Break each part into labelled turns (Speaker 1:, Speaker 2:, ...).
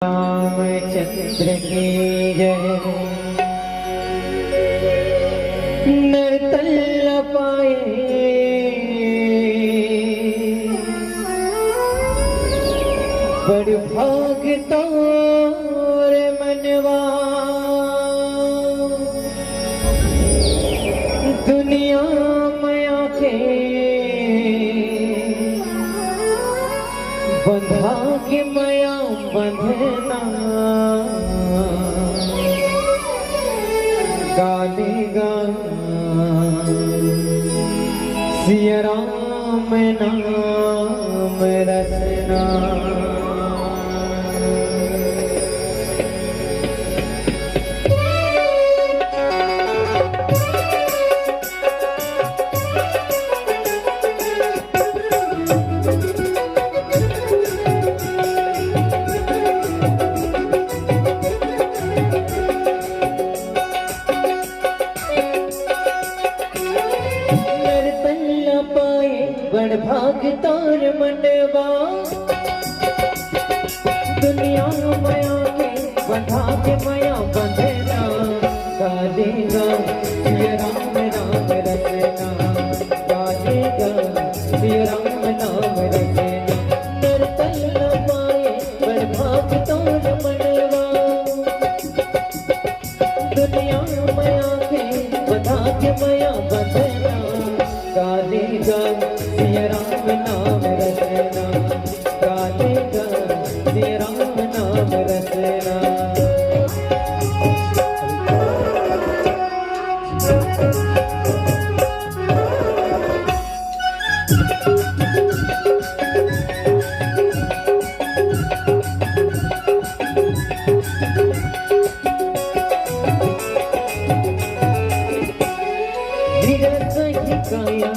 Speaker 1: रामचंद्र की जय। नर्तन पाए बड़ भाग तोर मनवा, दुनिया में आके बंधा के माया बंधना, गालेगा सिया राम नाम रचना। बड़ भाग तोर मनवा, दुनिया माया के बंधा के माया बंधना, गालेगा सिया राम नाम रचना, गालेगा सिया राम नाम रचना। नर्तन पाए बड़ भाग तोर मनवा, दुनिया माया के बंधा के माया बंधना, गालेगा सिया राम नाम रचना, गालेगा सिया राम नाम रचना। धीरज ही काया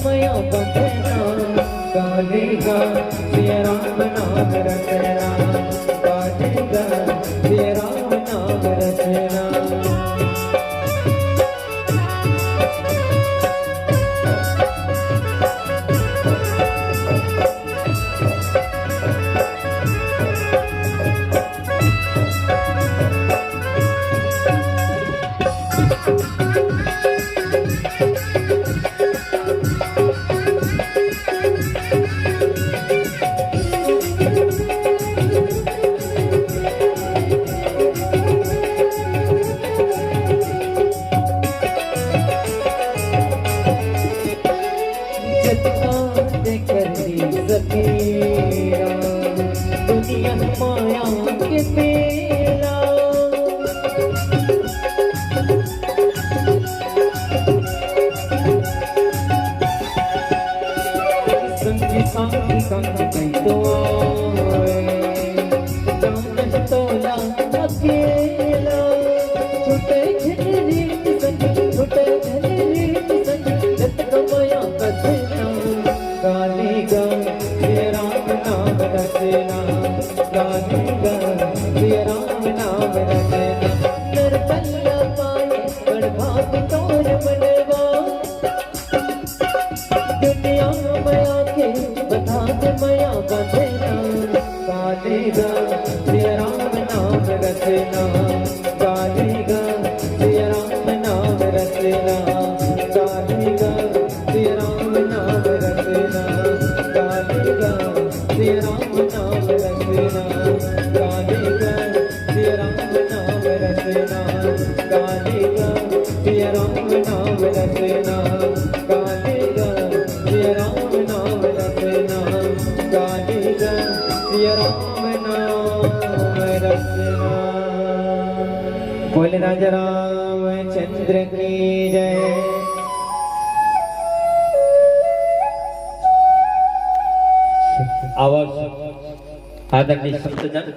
Speaker 1: माया बंधना, गालेगा सिया राम नाम रचना, गालेगा सिया राम नाम रचना। दुनिया माया के पेला, संगी सांगी संग कई तो जान तोला अकेला, छुटे झरी संग छुटे झरी संग जत माया बधना, गालेगा सिया राम नाम रचना, गालेगा सिया राम नाम रचना। नर्तन पाए बड़ भाग तोर मनवा, दुनिया माया के बंधा के माया बंधना, गालेगा सिया राम नाम रचना, गालेगा सिया राम नाम रचना, गालेगा सिया राम नाम रचना, गालेगा सिया राम नाम रचना, गालेगा सिया राम नाम रचना, गालेगा सिया राम नाम रचना, गालेगा सिया राम नाम रचना, गालेगा सिया राम नाम रचना। बोले राजा। महाराज रामचंद्र की जय। आवाज आदरणीय संतजन